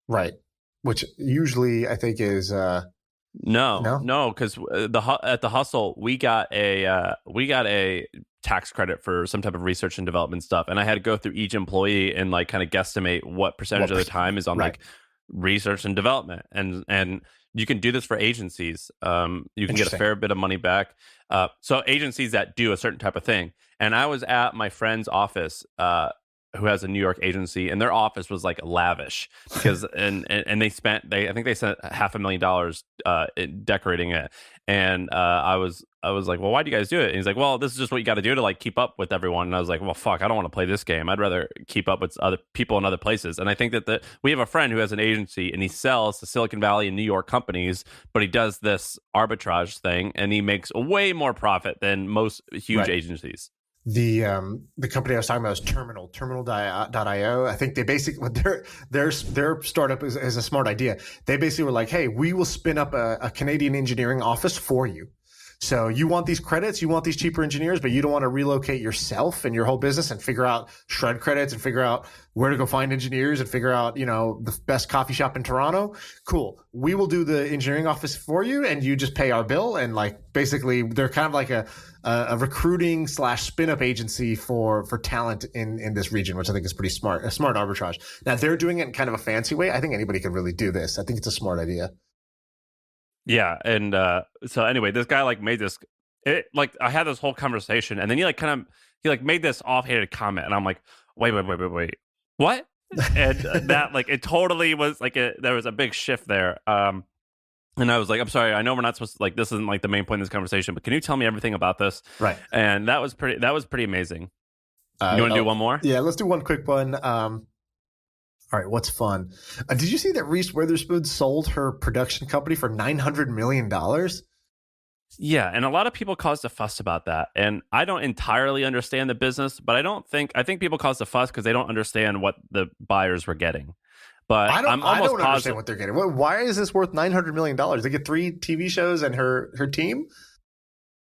right? Which usually I think is no, because at the Hustle we got a tax credit for some type of research and development stuff, and I had to go through each employee and kind of guesstimate what percentage of the time is on research and development, and you can do this for agencies. You can get a fair bit of money back. So agencies that do a certain type of thing. And I was at my friend's office, who has a New York agency, and their office was lavish because and they spent I think they spent $500,000 in decorating it. And I was like, well, why do you guys do it? And he's like, well, this is just what you got to do to keep up with everyone. And I was like, well, fuck, I don't want to play this game. I'd rather keep up with other people in other places. And I think that we have a friend who has an agency and he sells to Silicon Valley and New York companies, but he does this arbitrage thing and he makes way more profit than most huge agencies. The company I was talking about is Terminal.io. I think they basically their startup is a smart idea. They basically were like, hey, we will spin up a Canadian engineering office for you. So you want these credits, you want these cheaper engineers, but you don't want to relocate yourself and your whole business and figure out SRED credits and figure out where to go find engineers and figure out, the best coffee shop in Toronto. Cool. We will do the engineering office for you and you just pay our bill. And basically they're kind of like a recruiting / spin up agency for talent in this region, which I think is pretty smart, a smart arbitrage. Now they're doing it in kind of a fancy way. I think anybody can really do this. I think it's a smart idea. Yeah, and so anyway, this guy made this. I had this whole conversation, and then he made this offhanded comment, and I'm like, wait, what? And that it totally was there was a big shift there. And I was like, I'm sorry, I know we're not supposed to this isn't the main point of this conversation, but can you tell me everything about this? Right. And that was pretty amazing. You want to do one more? Yeah, let's do one quick one. All right, what's fun? Did you see that Reese Witherspoon sold her production company for $900 million? Yeah, and a lot of people caused a fuss about that. And I don't entirely understand the business, but I think people caused a fuss because they don't understand what the buyers were getting. But I I'm almost don't understand what they're getting. Why is this worth $900 million? They get 3 TV shows and her team?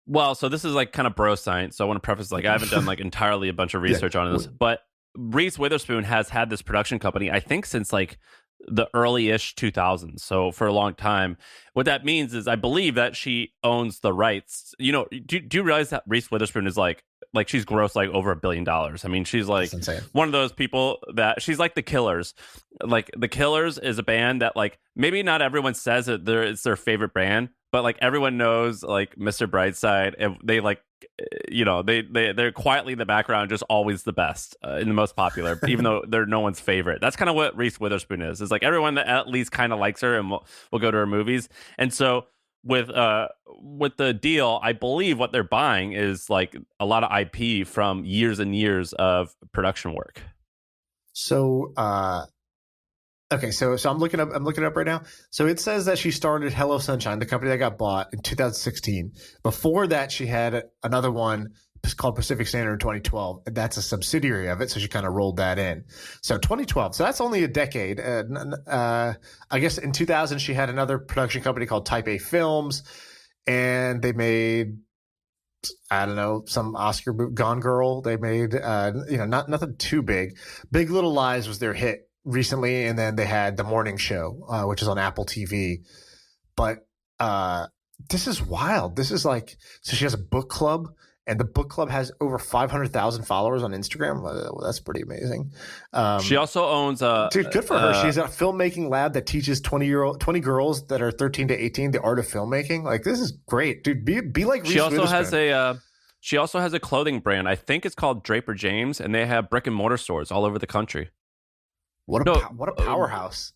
Well, so this is like kind of bro science. So I want to preface, like, I haven't done like entirely a bunch of research on this, but Reese Witherspoon has had this production company, I think, since like the early-ish 2000s, so for a long time. What that means is I believe that she owns the rights. You know, do you realize that Reese Witherspoon is like she's grossed like over $1 billion? I mean, she's like one of those people that she's like the Killers. Like the Killers is a band that like maybe not everyone says that it's their favorite band, but like everyone knows like Mr. Brightside, and they like, you know, they're quietly in the background, just always the best and the most popular, even though they're no one's favorite. That's kind of what Reese Witherspoon is. It's like everyone that at least kind of likes her and will go to her movies. And so with the deal, I believe what they're buying is like a lot of IP from years and years of production work. So okay, so I'm looking up right now. So it says that she started Hello Sunshine, the company that got bought, in 2016. Before that, she had another one called Pacific Standard in 2012, and that's a subsidiary of it. So she kind of rolled that in. So 2012. So that's only a decade. I guess in 2000 she had another production company called Type A Films, and they made, I don't know, some Oscar movie, Gone Girl. They made nothing too big. Big Little Lies was their hit recently, and then they had The Morning Show, which is on Apple TV. But this is wild. This is like, so she has a book club, and the book club has over 500,000 followers on Instagram. Well, that's pretty amazing. She also owns dude, good for her. She's a filmmaking lab that teaches 20 girls that are 13 to 18 the art of filmmaking. Like, this is great, dude. Be like Reese Witherspoon. She also has a clothing brand. I think it's called Draper James, and they have brick and mortar stores all over the country. What a powerhouse.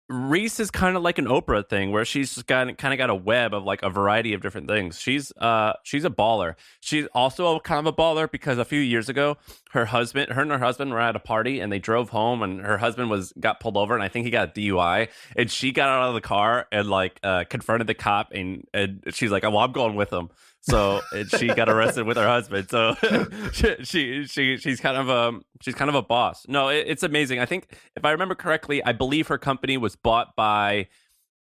Reese is kind of like an Oprah thing, where she's kind of got a web of like a variety of different things. She's a baller. She's also kind of a baller because a few years ago, her and her husband were at a party, and they drove home, and her husband got pulled over, and I think he got a DUI, and she got out of the car and like confronted the cop, and she's like, "Well, I'm going with him." So she got arrested with her husband. So she's kind of a boss. No, it's amazing. I think if I remember correctly, I believe her company was bought by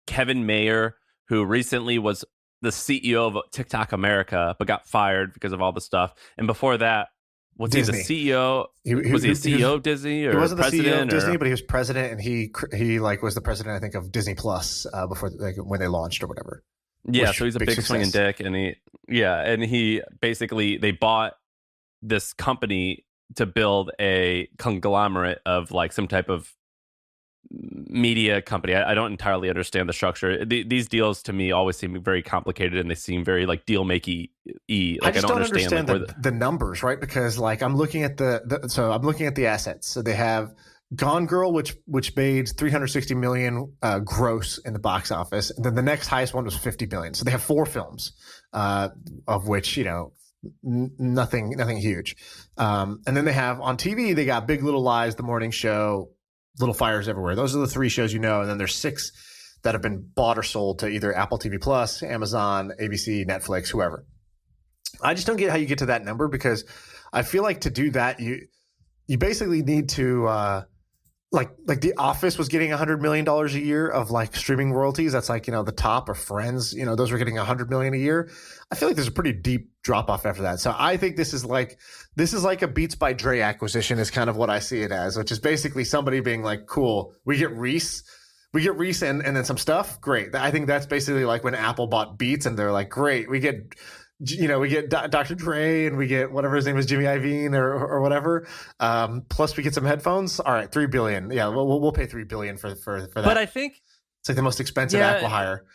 Kevin Mayer, who recently was the CEO of TikTok America, but got fired because of all the stuff. And before that, was Disney. He the CEO? Was he the CEO of Disney, or he wasn't president? The CEO of Disney, but he was president, and he like was the president, I think, of Disney Plus before, like, when they launched or whatever. Yeah, so he's a big swinging dick, and he basically, they bought this company to build a conglomerate of like some type of media company. I don't entirely understand the structure. These deals to me always seem very complicated, and they seem very like deal makey. Like, I just don't understand the numbers, right? Because like I'm looking at the assets. So they have Gone Girl, which made $360 million gross in the box office, and then the next highest one was $50 million. So they have 4 films, of which, you know, nothing huge. And then they have on TV, they got Big Little Lies, The Morning Show, Little Fires Everywhere. Those are the 3 shows, you know, and then there's 6 that have been bought or sold to either Apple TV Plus, Amazon, ABC, Netflix, whoever. I just don't get how you get to that number, because I feel like to do that, you basically need to like The Office was getting $100 million a year of like streaming royalties. That's like, you know, the top, or Friends, you know, those were getting $100 million a year. I feel like there's a pretty deep drop off after that. So I think this is like a Beats by Dre acquisition is kind of what I see it as, which is basically somebody being like, cool, we get Reese and then some stuff. Great. I think that's basically like when Apple bought Beats, and they're like, great, we get Dr. Dre, and we get whatever his name is, Jimmy Iovine or whatever. Plus we get some headphones. All right, $3 billion. Yeah, we'll pay $3 billion for that. But I think it's like the most expensive acqui-hire.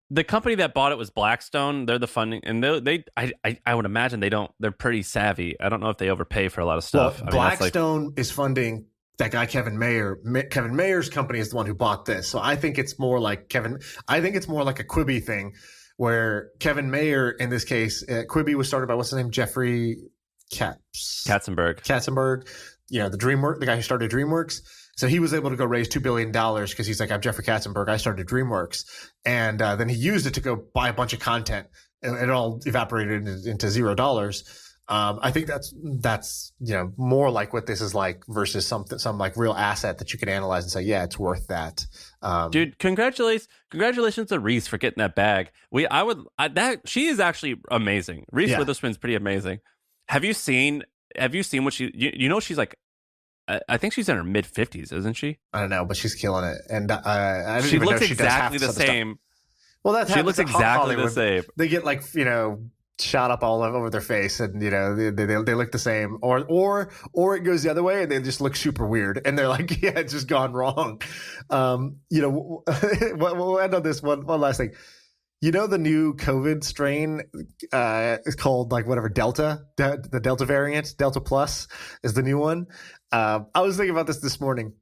The company that bought it was Blackstone. They're the funding, and I would imagine they're pretty savvy. I don't know if they overpay for a lot of stuff. Well, Blackstone is funding that guy Kevin Mayer. Kevin Mayer's company is the one who bought this. So I think it's more like a Quibi thing, where Kevin Mayer, in this case, Quibi was started by, what's his name? Jeffrey Katzenberg. the guy who started DreamWorks. So he was able to go raise $2 billion because he's like, I'm Jeffrey Katzenberg. I started DreamWorks. And then he used it to go buy a bunch of content. And it all evaporated into $0. I think that's more like what this is like versus some like real asset that you can analyze and say, yeah, it's worth that. Dude, congratulations to Reese for getting that bag. She is actually amazing. Reese Witherspoon's pretty amazing. Have you seen what she's like? I think she's in her mid 50s, isn't she? I don't know, but she's killing it, and she looks exactly the same. Well, she looks exactly the same. They get like shot up all over their face, and they look the same, or it goes the other way, and they just look super weird, and they're like, yeah, it's just gone wrong. We'll end on this one last thing. The new COVID strain is called like whatever Delta, the Delta variant, Delta Plus is the new one. I was thinking about this morning.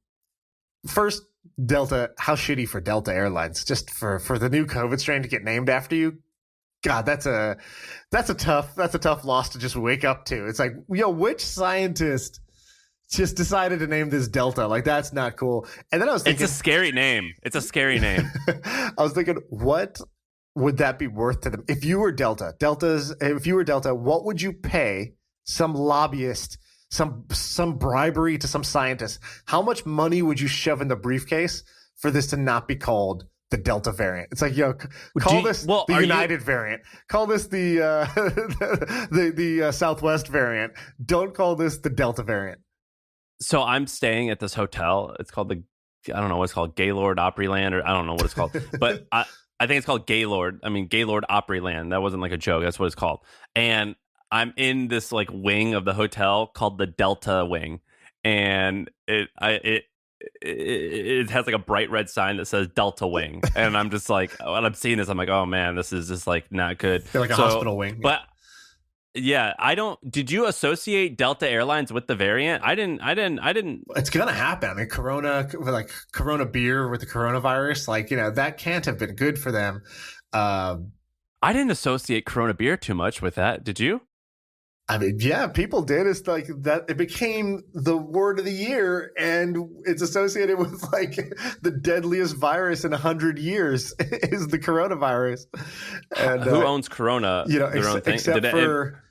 First, Delta, how shitty for Delta Airlines, just for the new COVID strain to get named after you. God, that's a tough loss to just wake up to. It's like, which scientist just decided to name this Delta? Like, that's not cool. And then I was thinking, it's a scary name. I was thinking, what would that be worth to them? If you were Delta, what would you pay some lobbyist, some bribery to some scientist? How much money would you shove in the briefcase for this to not be called the Delta variant? It's like, call this the United variant. Call this the Southwest variant. Don't call this the Delta variant. So I'm staying at this hotel. It's called I don't know what it's called, Gaylord Opryland, or I don't know what it's called, but I think it's called Gaylord. I mean, Gaylord Opryland. That wasn't like a joke. That's what it's called. And I'm in this like wing of the hotel called the Delta Wing, and it has like a bright red sign that says Delta Wing, and I'm just like, when I'm seeing this, I'm like, oh man, this is just like not good. They're like a hospital wing. But yeah, did you associate Delta Airlines with the variant? I didn't. It's gonna happen. I mean, Corona beer with the coronavirus, that can't have been good for them. I didn't associate Corona beer too much with that. Did you? I mean, yeah, people did. It's like that. It became the word of the year, and it's associated with like the deadliest virus in 100 years is the coronavirus. And who owns Corona? Their own thing? Except for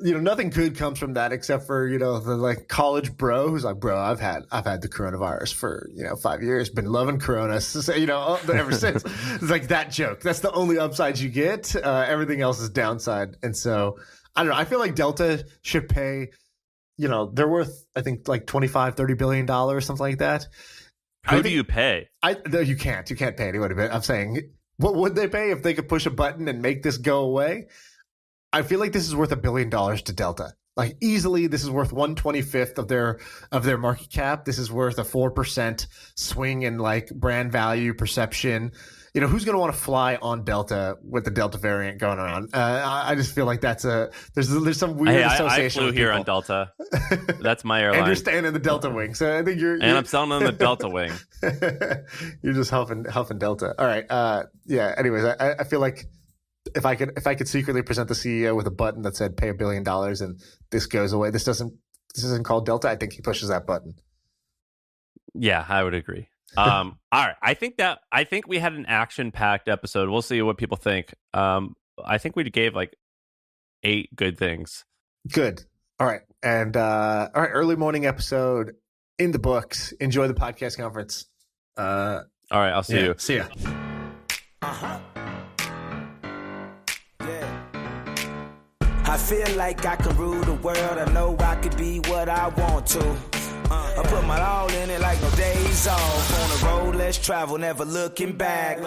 nothing good comes from that, except for the like college bro who's like, bro, I've had the coronavirus for 5 years, been loving Corona, ever since. It's like that joke. That's the only upside you get. Everything else is downside, and so. I don't know. I feel like Delta should pay, they're worth, I think, like $25-30 billion, something like that. Who do you pay? You can't pay anybody. But I'm saying, what would they pay if they could push a button and make this go away? I feel like this is worth $1 billion to Delta. Like easily, this is worth 1/25th of their market cap. This is worth a 4% swing in like brand value perception. Who's going to want to fly on Delta with the Delta variant going around? I just feel like there's some weird association. I flew here on Delta. That's my airline. And you're staying in the Delta wing, so I think you're I'm selling on the Delta wing. You're just huffing Delta. All right. Yeah. Anyways, I feel like if I could secretly present the CEO with a button that said pay $1 billion and this goes away, this isn't called Delta, I think he pushes that button. Yeah, I would agree. All right. I think we had an action-packed episode. We'll see what people think. I think we gave like 8 good things. Good. All right. And all right, early morning episode in the books. Enjoy the podcast conference. All right, I'll see you. See ya. I feel like I can rule the world. I know I could be what I want to. I put my all in it like no days off. On the road, let's travel, never looking back.